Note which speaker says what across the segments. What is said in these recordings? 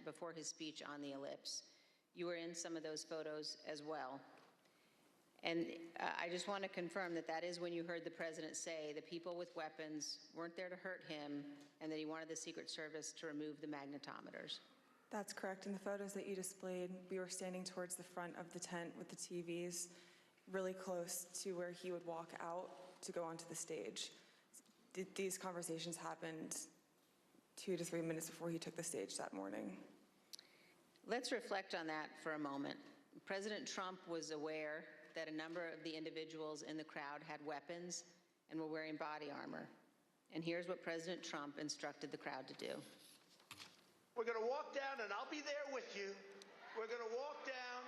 Speaker 1: before his speech on the ellipse. You were in some of those photos as well. And I just want to confirm that that is when you heard the president say the people with weapons weren't there to hurt him and that he wanted the Secret Service to remove the magnetometers.
Speaker 2: That's correct. In the photos that you displayed, we were standing towards the front of the tent with the TVs, really close to where he would walk out to go onto the stage. These conversations happened 2 to 3 minutes before he took the stage that morning.
Speaker 1: Let's reflect on that for a moment. President Trump was aware that a number of the individuals in the crowd had weapons and were wearing body armor. And here's what President Trump instructed the crowd to do.
Speaker 3: We're going to walk down, and I'll be there with you. We're going to walk down.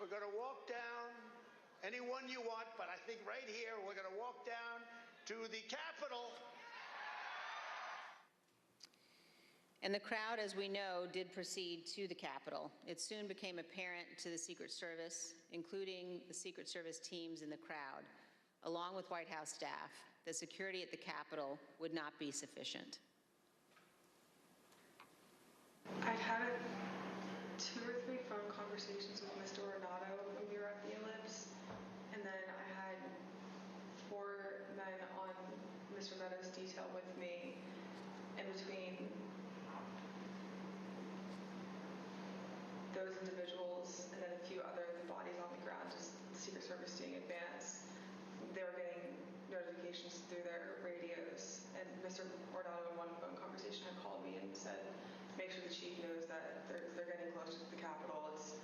Speaker 3: We're going to walk down anyone you want, but I think right here we're going to walk down to the Capitol.
Speaker 1: And the crowd, as we know, did proceed to the Capitol. It soon became apparent to the Secret Service, including the Secret Service teams in the crowd, along with White House staff, that security at the Capitol would not be sufficient.
Speaker 2: I'd had 2 or 3 phone conversations with Mr. Ornato when we were at the ellipse, and then I had 4 men on Mr. Meadows' detail with me in between those individuals and then a few other bodies on the ground, just the Secret Service doing advance. They were getting notifications through their radios, and Mr. Ornato in one phone conversation had called me and said, make sure the chief knows that they're getting closer to the Capitol. It's,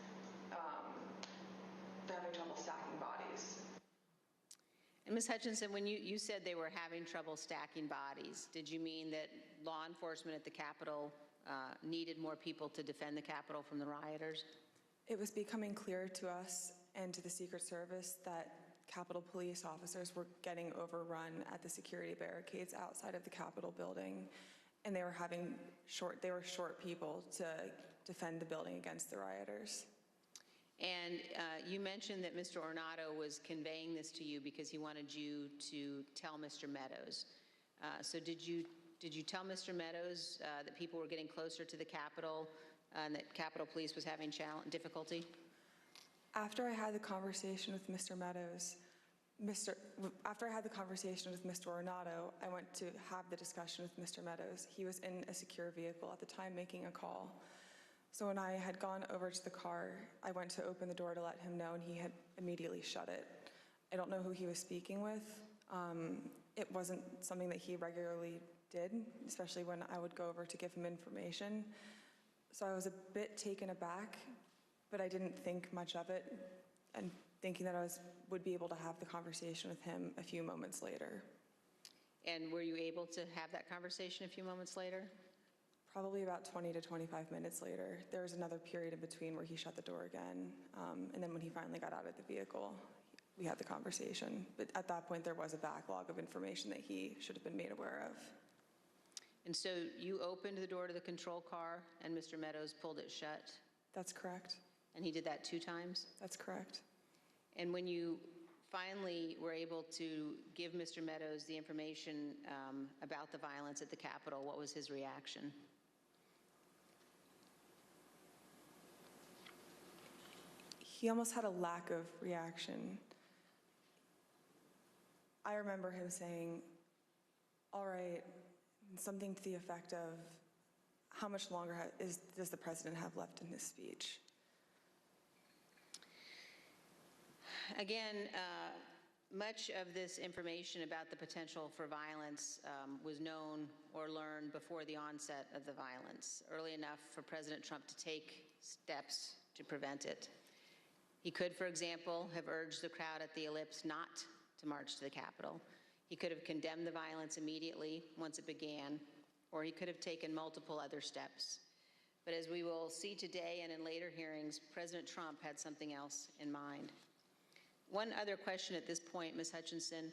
Speaker 2: they're having trouble stacking bodies.
Speaker 1: And Ms. Hutchinson, when you said they were having trouble stacking bodies, did you mean that law enforcement at the Capitol needed more people to defend the Capitol from the rioters?
Speaker 2: It was becoming clear to us and to the Secret Service that Capitol police officers were getting overrun at the security barricades outside of the Capitol building, and they were short people to defend the building against the rioters.
Speaker 1: And you mentioned that Mr. Ornato was conveying this to you because he wanted you to tell Mr. Meadows. So did you tell Mr. Meadows that people were getting closer to the Capitol and that Capitol Police was having difficulty?
Speaker 2: After I had the conversation with Mr. Meadows, after I had the conversation with Mr. Ornato, I went to have the discussion with Mr. Meadows. He was in a secure vehicle at the time making a call. So when I had gone over to the car, I went to open the door to let him know, and he had immediately shut it. I don't know who he was speaking with. It wasn't something that he regularly did, especially when I would go over to give him information. So I was a bit taken aback, but I didn't think much of it, and thinking that I would be able to have the conversation with him a few moments later.
Speaker 1: And were you able to have that conversation a few moments later?
Speaker 2: Probably about 20 to 25 minutes later. There was another period in between where he shut the door again, and then when he finally got out of the vehicle, we had the conversation. But at that point, there was a backlog of information that he should have been made aware of.
Speaker 1: And so you opened the door to the control car, and Mr. Meadows pulled it shut?
Speaker 2: That's correct.
Speaker 1: And he did that 2 times?
Speaker 2: That's correct.
Speaker 1: And when you finally were able to give Mr. Meadows the information about the violence at the Capitol, what was his reaction?
Speaker 2: He almost had a lack of reaction. I remember him saying, all right, something to the effect of, how much longer does the president have left in his speech?
Speaker 1: Again, much of this information about the potential for violence was known or learned before the onset of the violence, early enough for President Trump to take steps to prevent it. He could, for example, have urged the crowd at the ellipse not to march to the Capitol. He could have condemned the violence immediately once it began, or he could have taken multiple other steps. But as we will see today and in later hearings, President Trump had something else in mind. One other question at this point, Ms. Hutchinson,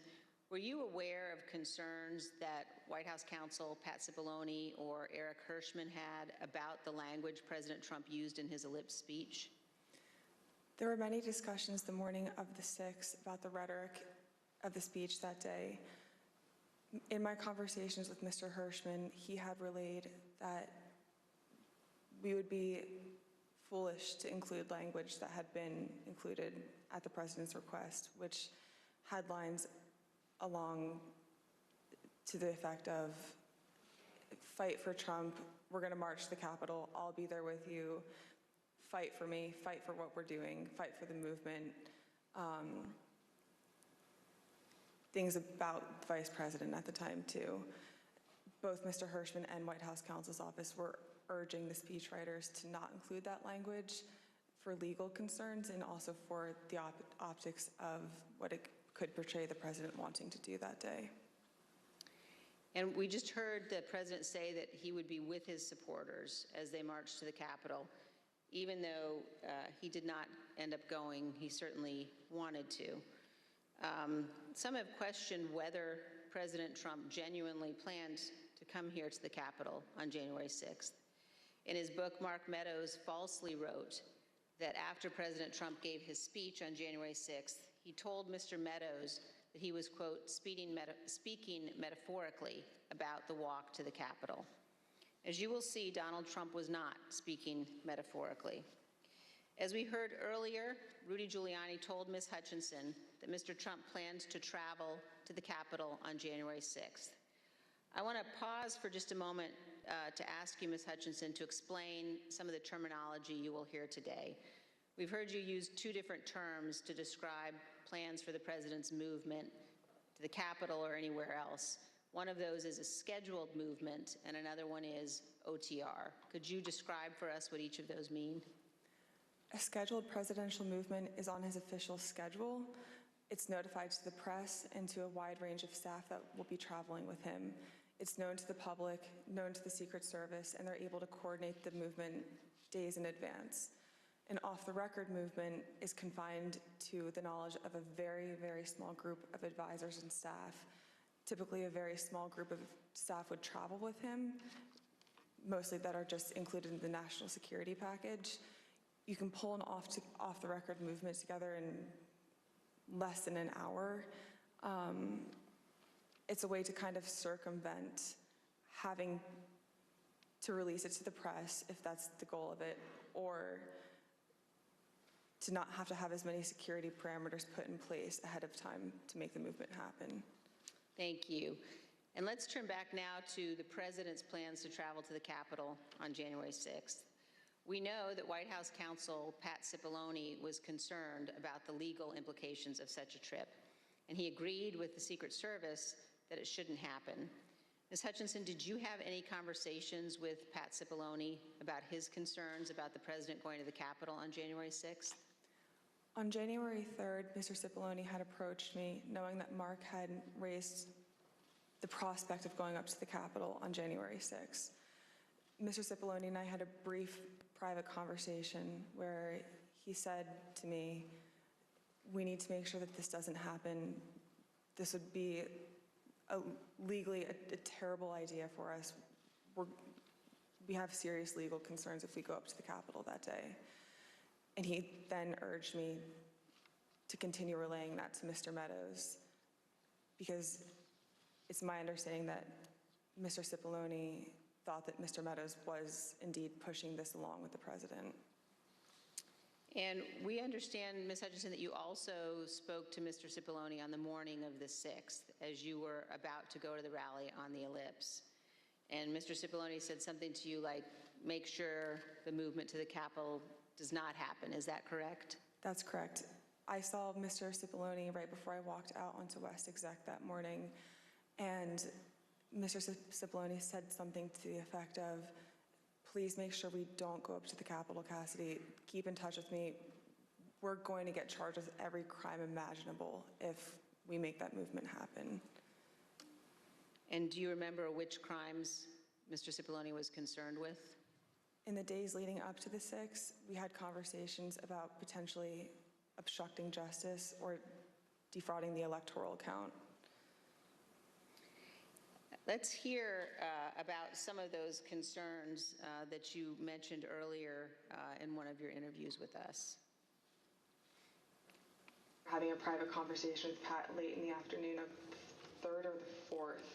Speaker 1: were you aware of concerns that White House counsel Pat Cipollone or Eric Hirschman had about the language President Trump used in his ellipse speech?
Speaker 2: There were many discussions the morning of the 6th about the rhetoric of the speech that day. In my conversations with Mr. Hirschman, he had relayed that we would be foolish to include language that had been included at the president's request, which had lines along to the effect of, fight for Trump, we're going to march to the Capitol, I'll be there with you, fight for me, fight for what we're doing, fight for the movement. Things about the vice president at the time too. Both Mr. Hirschman and White House counsel's office were urging the speechwriters to not include that language for legal concerns and also for the optics of what it could portray the president wanting to do that day.
Speaker 1: And we just heard the president say that he would be with his supporters as they marched to the Capitol. Even though he did not end up going, he certainly wanted to. Some have questioned whether President Trump genuinely planned to come here to the Capitol on January 6th. In his book, Mark Meadows falsely wrote that after President Trump gave his speech on January 6th, he told Mr. Meadows that he was, quote, speaking metaphorically about the walk to the Capitol. As you will see, Donald Trump was not speaking metaphorically. As we heard earlier, Rudy Giuliani told Ms. Hutchinson that Mr. Trump planned to travel to the Capitol on January 6th. I want to pause for just a moment to ask you, Ms. Hutchinson, to explain some of the terminology you will hear today. We've heard you use two different terms to describe plans for the president's movement to the Capitol or anywhere else. One of those is a scheduled movement, and another one is OTR. Could you describe for us what each of those mean?
Speaker 2: A scheduled presidential movement is on his official schedule. It's notified to the press and to a wide range of staff that will be traveling with him. It's known to the public, known to the Secret Service, and they're able to coordinate the movement days in advance. An off-the-record movement is confined to the knowledge of a very, very small group of advisors and staff. Typically, a very small group of staff would travel with him, mostly that are just included in the national security package. You can pull an off-the-record movement together in less than an hour. It's a way to kind of circumvent having to release it to the press, if that's the goal of it, or to not have to have as many security parameters put in place ahead of time to make the movement happen.
Speaker 1: Thank you. And let's turn back now to the president's plans to travel to the Capitol on January 6th. We know that White House counsel Pat Cipollone was concerned about the legal implications of such a trip, and he agreed with the Secret Service that it shouldn't happen. Ms. Hutchinson, did you have any conversations with Pat Cipollone about his concerns about the president going to the Capitol on January 6th?
Speaker 2: On January 3rd, Mr. Cipollone had approached me, knowing that Mark had raised the prospect of going up to the Capitol on January 6th. Mr. Cipollone and I had a brief private conversation where he said to me, we need to make sure that this doesn't happen. This would be legally a terrible idea for us. We have serious legal concerns if we go up to the Capitol that day. And he then urged me to continue relaying that to Mr. Meadows, because it's my understanding that Mr. Cipollone thought that Mr. Meadows was indeed pushing this along with the president.
Speaker 1: And we understand, Ms. Hutchinson, that you also spoke to Mr. Cipollone on the morning of the 6th as you were about to go to the rally on the Ellipse. And Mr. Cipollone said something to you like, make sure the movement to the Capitol does not happen. Is that correct?
Speaker 2: That's correct. I saw Mr. Cipollone right before I walked out onto West Exec that morning, and Mr. Cipollone said something to the effect of, please make sure we don't go up to the Capitol, Cassidy. Keep in touch with me. We're going to get charged with every crime imaginable if we make that movement happen.
Speaker 1: And do you remember which crimes Mr. Cipollone was concerned with?
Speaker 2: In the days leading up to the 6th, we had conversations about potentially obstructing justice or defrauding the electoral count.
Speaker 1: Let's hear about some of those concerns that you mentioned earlier in one of your interviews with us.
Speaker 2: Having a private conversation with Pat late in the afternoon of the 3rd or the 4th.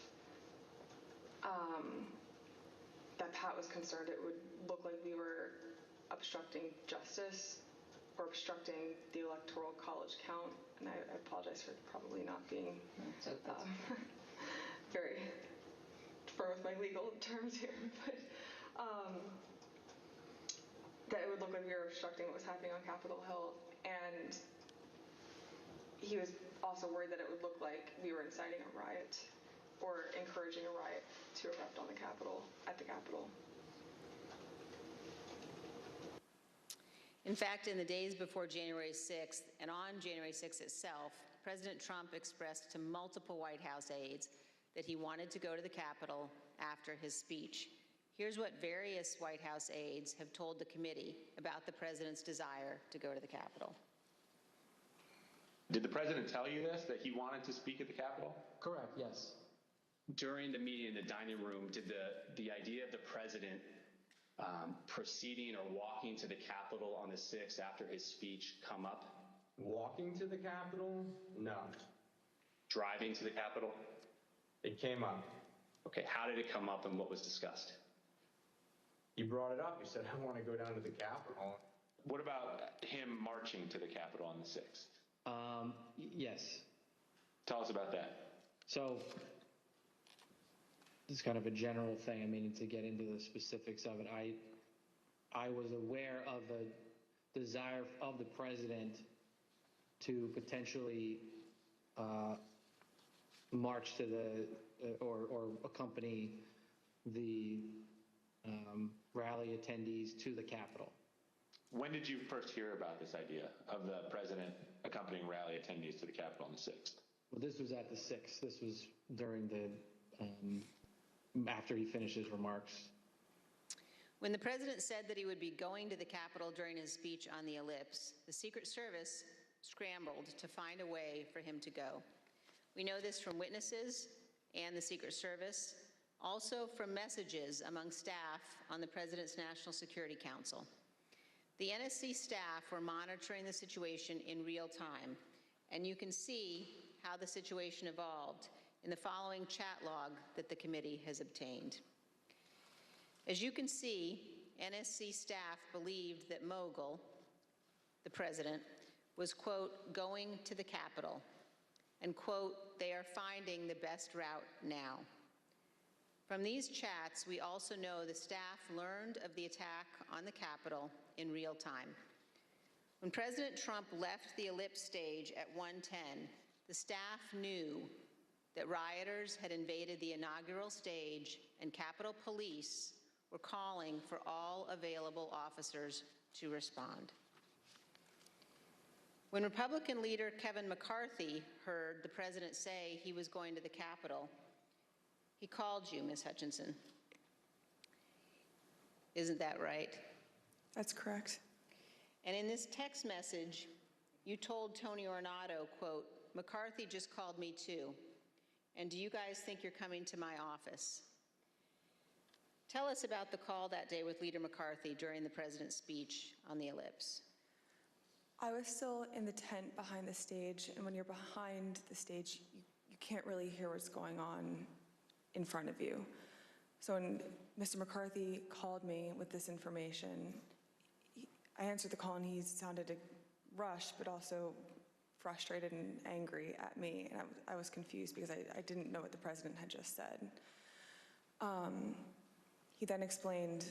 Speaker 2: that Pat was concerned it would look like we were obstructing justice or obstructing the electoral college count. And I apologize for probably not being very firm with my legal terms here, but that it would look like we were obstructing what was happening on Capitol Hill. And he was also worried that it would look like we were inciting a riot or encouraging a riot to erupt on the Capitol, at the Capitol.
Speaker 1: In fact, in the days before January 6th and on January 6th itself, President Trump expressed to multiple White House aides that he wanted to go to the Capitol after his speech. Here's what various White House aides have told the committee about the president's desire to go to the Capitol.
Speaker 4: Did the president tell you this, that he wanted to speak at the Capitol?
Speaker 5: Correct, yes.
Speaker 6: During the meeting in the dining room, did the idea of the president proceeding or walking to the Capitol on the 6th after his speech come up?
Speaker 5: Walking to the Capitol? No.
Speaker 6: Driving to the Capitol?
Speaker 5: It came up.
Speaker 6: Okay, how did it come up and what was discussed?
Speaker 5: He brought it up. He said, I want to go down to the Capitol.
Speaker 4: What about him marching to the Capitol on the 6th?
Speaker 7: Yes.
Speaker 4: Tell us about that.
Speaker 7: So this is kind of a general thing. I mean, to get into the specifics of it, I was aware of the desire of the president to potentially march to the or accompany the rally attendees to the Capitol.
Speaker 4: When did you first hear about this idea of the president accompanying rally attendees to the Capitol on the 6th?
Speaker 7: Well, this was at the 6th. This was during the after he finished his remarks.
Speaker 1: When the president said that he would be going to the Capitol during his speech on the ellipse, the Secret Service scrambled to find a way for him to go. We know this from witnesses and the Secret Service, also from messages among staff on the President's National Security Council. The NSC staff were monitoring the situation in real time, and you can see how the situation evolved in the following chat log that the committee has obtained. As you can see, NSC staff believed that Mogul, the president, was, quote, going to the Capitol, and, quote, they are finding the best route now. From these chats, we also know the staff learned of the attack on the Capitol in real time. When President Trump left the ellipse stage at 1:10, the staff knew that rioters had invaded the inaugural stage and Capitol Police were calling for all available officers to respond. When Republican leader Kevin McCarthy heard the president say he was going to the Capitol, he called you, Ms. Hutchinson. Isn't that right?
Speaker 2: That's correct.
Speaker 1: And in this text message, you told Tony Ornato, quote, McCarthy just called me too. And do you guys think you're coming to my office? Tell us about the call that day with Leader McCarthy during the president's speech on the ellipse.
Speaker 2: I was still in the tent behind the stage, and when you're behind the stage, you can't really hear what's going on in front of you. So when Mr. McCarthy called me with this information, I answered the call and he sounded rushed, but also frustrated and angry at me, and I was confused because I didn't know what the president had just said. He then explained,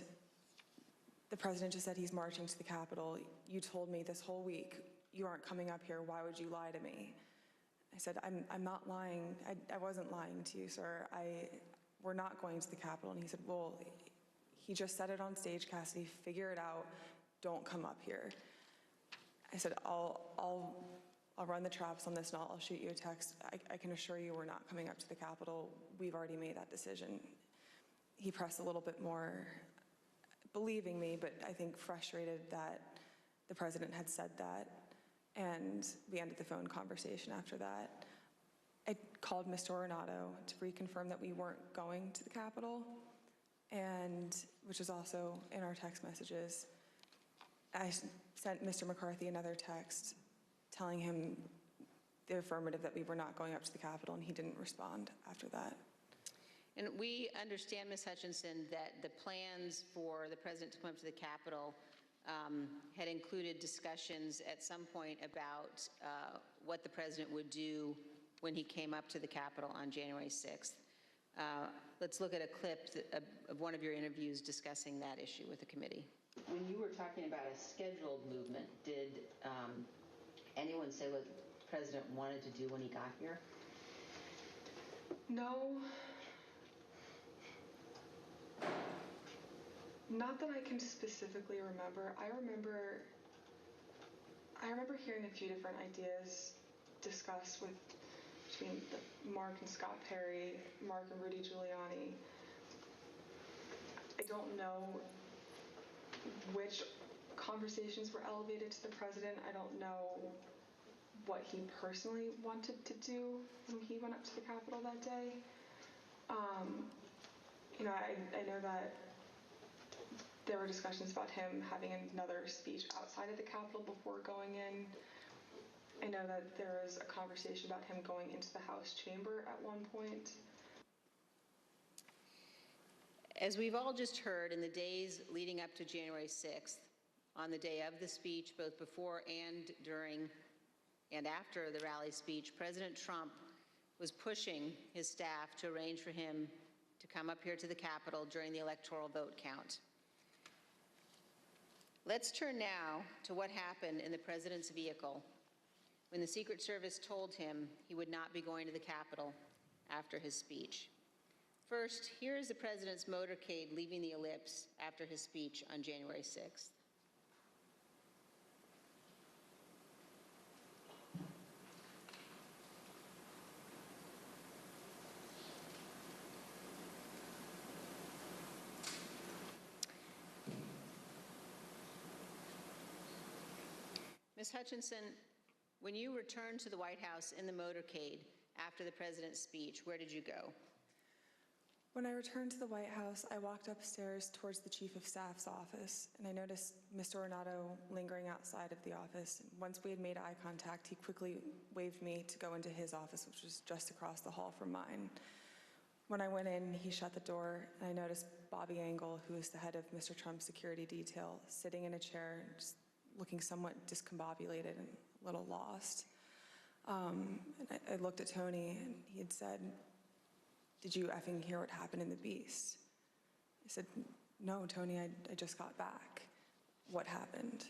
Speaker 2: the president just said he's marching to the Capitol. You told me this whole week you aren't coming up here. Why would you lie to me? I said, I'm not lying. I wasn't lying to you, sir. We're not going to the Capitol. And he said, well, he just said it on stage, Cassidy. Figure it out. Don't come up here. I said, I'll run the traps on this and I'll shoot you a text. I can assure you we're not coming up to the Capitol. We've already made that decision. He pressed a little bit more, believing me, but I think frustrated that the president had said that. And we ended the phone conversation after that. I called Mr. Ornato to reconfirm that we weren't going to the Capitol, and which is also in our text messages. I sent Mr. McCarthy another text telling him the affirmative that we were not going up to the Capitol, and he didn't respond after that.
Speaker 1: And we understand, Ms. Hutchinson, that the plans for the president to come up to the Capitol had included discussions at some point about what the president would do when he came up to the Capitol on January 6th. Let's look at a clip of one of your interviews discussing that issue with the committee.
Speaker 8: When you were talking about a scheduled movement, did anyone say what the president wanted to do when he got here?
Speaker 2: No. Not that I can specifically remember. I remember hearing a few different ideas discussed between Mark and Scott Perry, Mark and Rudy Giuliani. I don't know which conversations were elevated to the president. I don't know what he personally wanted to do when he went up to the Capitol that day. I know that there were discussions about him having another speech outside of the Capitol before going in. I know that there was a conversation about him going into the House chamber at one point.
Speaker 1: As we've all just heard, in the days leading up to January 6th, on the day of the speech, both before and during and after the rally speech, President Trump was pushing his staff to arrange for him to come up here to the Capitol during the electoral vote count. Let's turn now to what happened in the president's vehicle when the Secret Service told him he would not be going to the Capitol after his speech. First, here is the president's motorcade leaving the ellipse after his speech on January 6th. Ms. Hutchinson, when you returned to the White House in the motorcade after the president's speech, where did you go?
Speaker 2: When I returned to the White House, I walked upstairs towards the Chief of Staff's office, and I noticed Mr. Ornato lingering outside of the office. Once we had made eye contact, he quickly waved me to go into his office, which was just across the hall from mine. When I went in, he shut the door, and I noticed Bobby Engel, who is the head of Mr. Trump's security detail, sitting in a chair, just looking somewhat discombobulated and a little lost. And I looked at Tony, and he had said, "Did you effing hear what happened in the Beast?" I said, "No, Tony, I just got back. What happened?"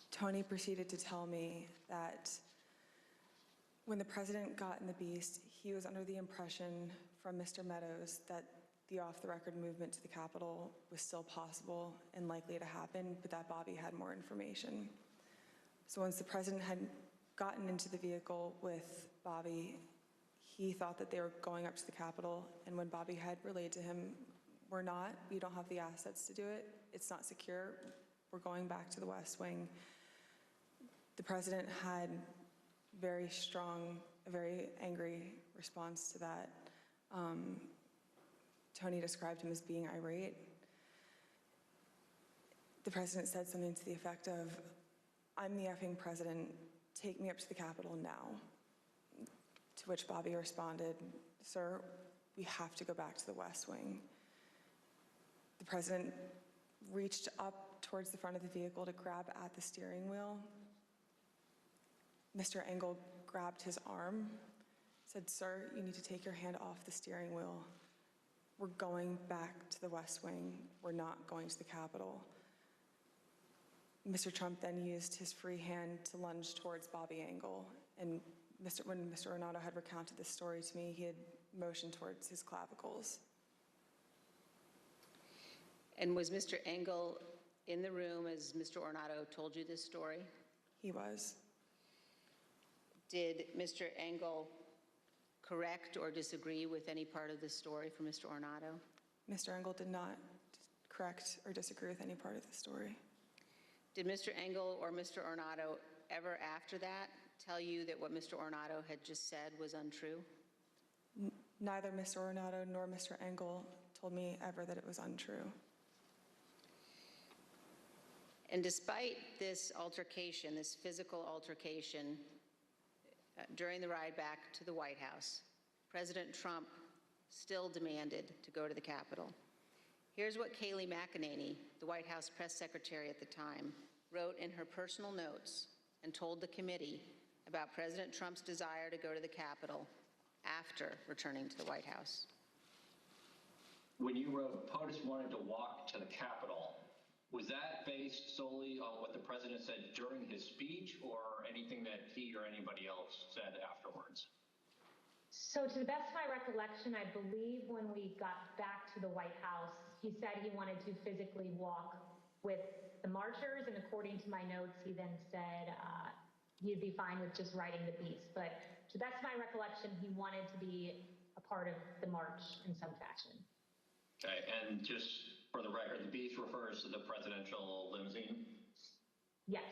Speaker 2: Tony proceeded to tell me that when the president got in the Beast, he was under the impression from Mr. Meadows that the off-the-record movement to the Capitol was still possible and likely to happen, but that Bobby had more information. So once the president had gotten into the vehicle with Bobby, he thought that they were going up to the Capitol, and when Bobby had relayed to him, "We're not, we don't have the assets to do it, it's not secure, we're going back to the West Wing," the president had very strong, a very angry response to that. Tony described him as being irate. The president said something to the effect of, "I'm the effing president, take me up to the Capitol now." To which Bobby responded, "Sir, we have to go back to the West Wing." The president reached up towards the front of the vehicle to grab at the steering wheel. Mr. Engel grabbed his arm, said, "Sir, you need to take your hand off the steering wheel. We're going back to the West Wing. We're not going to the Capitol." Mr. Trump then used his free hand to lunge towards Bobby Engel, and when Mr. Ornato had recounted this story to me, he had motioned towards his clavicles.
Speaker 1: And was Mr. Engel in the room as Mr. Ornato told you this story?
Speaker 2: He was.
Speaker 1: Did Mr. Engel correct or disagree with any part of the story from Mr. Ornato?
Speaker 2: Mr. Engel did not correct or disagree with any part of the story.
Speaker 1: Did Mr. Engel or Mr. Ornato ever after that tell you that what Mr. Ornato had just said was untrue?
Speaker 2: Neither Mr. Ornato nor Mr. Engel told me ever that it was untrue.
Speaker 1: And despite this altercation, this physical altercation, during the ride back to the White House, President Trump still demanded to go to the Capitol. Here's what Kayleigh McEnany, the White House press secretary at the time, wrote in her personal notes and told the committee about President Trump's desire to go to the Capitol after returning to the White House.
Speaker 9: When you wrote POTUS wanted to walk to the Capitol, was that based solely on what the president said during his speech or anything that he or anybody else said afterwards?
Speaker 10: So to the best of my recollection, I believe when we got back to the White House, he said he wanted to physically walk with the marchers, and according to my notes, he then said he'd be fine with just riding the beast. But to the best of my recollection, he wanted to be a part of the march in some fashion.
Speaker 9: Okay, and just for the record, the beast refers to the presidential limousine?
Speaker 10: Yes.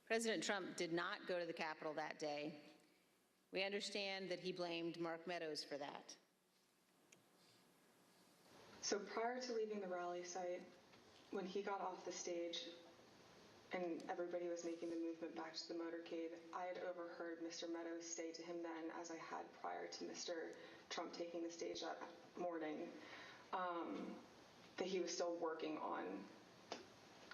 Speaker 1: President Trump did not go to the Capitol that day. We understand that he blamed Mark Meadows for that.
Speaker 2: So prior to leaving the rally site, when he got off the stage and everybody was making the movement back to the motorcade, I had overheard Mr. Meadows say to him then, as I had prior to Mr. Trump taking the stage that morning, that he was still working on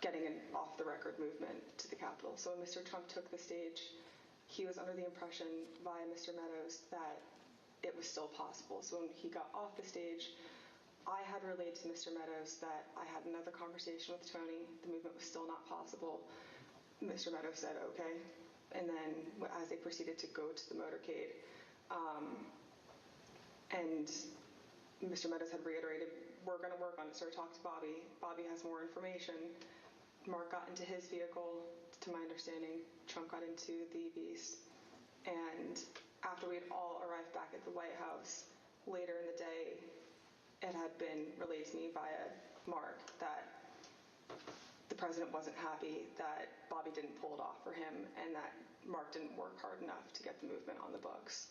Speaker 2: getting an off-the-record movement to the Capitol. So when Mr. Trump took the stage, he was under the impression via Mr. Meadows that it was still possible. So when he got off the stage, I had relayed to Mr. Meadows that I had another conversation with Tony. The movement was still not possible. Mr. Meadows said, okay. And then as they proceeded to go to the motorcade, and Mr. Meadows had reiterated, we're going to work on it, so I talked to Bobby. Bobby has more information. Mark got into his vehicle, to my understanding. Trump got into the Beast. And after we had all arrived back at the White House, later in the day, it had been relayed to me via Mark that the president wasn't happy that Bobby didn't pull it off for him and that Mark didn't work hard enough to get the movement on the books.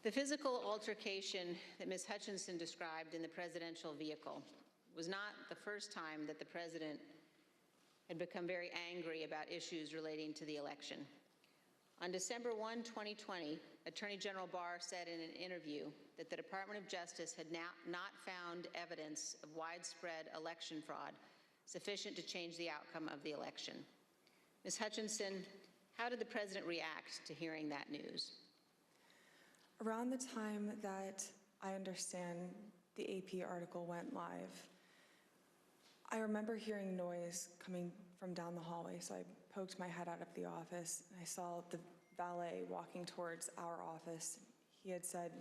Speaker 1: The physical altercation that Ms. Hutchinson described in the presidential vehicle was not the first time that the president had become very angry about issues relating to the election. On December 1, 2020, Attorney General Barr said in an interview that the Department of Justice had not found evidence of widespread election fraud sufficient to change the outcome of the election. Ms. Hutchinson, how did the president react to hearing that news?
Speaker 2: Around the time that I understand the AP article went live, I remember hearing noise coming from down the hallway, so I poked my head out of the office, and I saw the valet walking towards our office. He had said,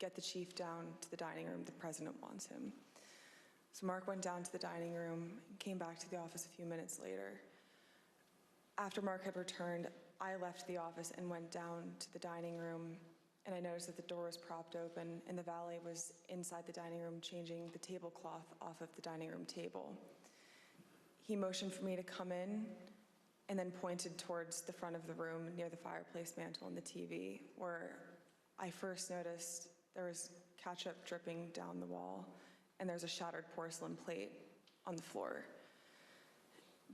Speaker 2: get the chief down to the dining room, the president wants him. So Mark went down to the dining room and came back to the office a few minutes later. After Mark had returned, I left the office and went down to the dining room, and I noticed that the door was propped open and the valet was inside the dining room changing the tablecloth off of the dining room table. He motioned for me to come in and then pointed towards the front of the room near the fireplace mantle and the TV, where I first noticed there was ketchup dripping down the wall and there's a shattered porcelain plate on the floor.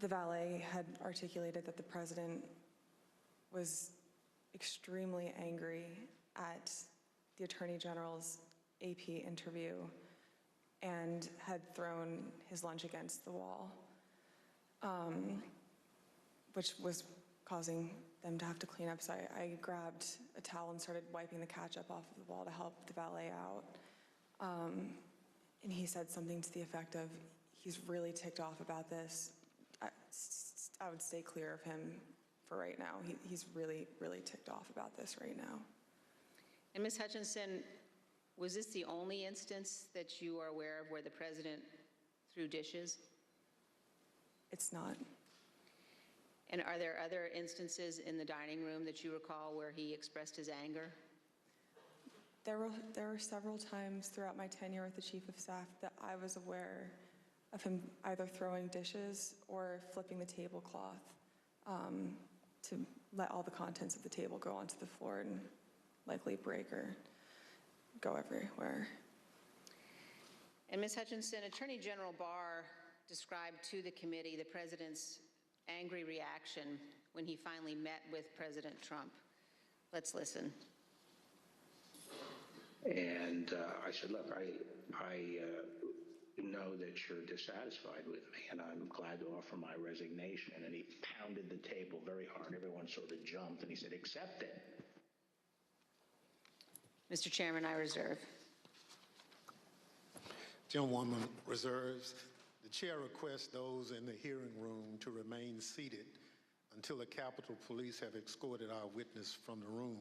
Speaker 2: The valet had articulated that the president was extremely angry at the Attorney General's AP interview and had thrown his lunch against the wall, which was causing them to have to clean up. So I grabbed a towel and started wiping the ketchup off of the wall to help the valet out. And he said something to the effect of, he's really ticked off about this. I would stay clear of him for right now. He's really, really ticked off about this right now.
Speaker 1: And Ms. Hutchinson, was this the only instance that you are aware of where the president threw dishes?
Speaker 2: It's not.
Speaker 1: And are there other instances in the dining room that you recall where he expressed his anger?
Speaker 2: There were several times throughout my tenure with the Chief of Staff that I was aware of him either throwing dishes or flipping the tablecloth to let all the contents of the table go onto the floor and likely break or go everywhere.
Speaker 1: And Ms. Hutchinson, Attorney General Barr described to the committee the president's angry reaction when he finally met with President Trump. Let's listen.
Speaker 11: And I said, look, I know that you're dissatisfied with me, and I'm glad to offer my resignation. And he pounded the table very hard. Everyone sort of jumped, and he said, accept it.
Speaker 1: Mr. Chairman, I reserve.
Speaker 12: Gentlewoman reserves. The chair requests those in the hearing room to remain seated until the Capitol Police have escorted our witness from the room.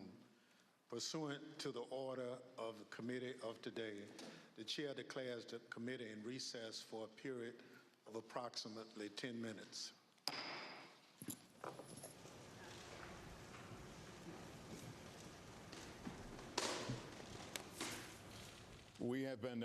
Speaker 12: Pursuant to the order of the committee of today, the chair declares the committee in recess for a period of approximately 10 minutes.
Speaker 13: We have been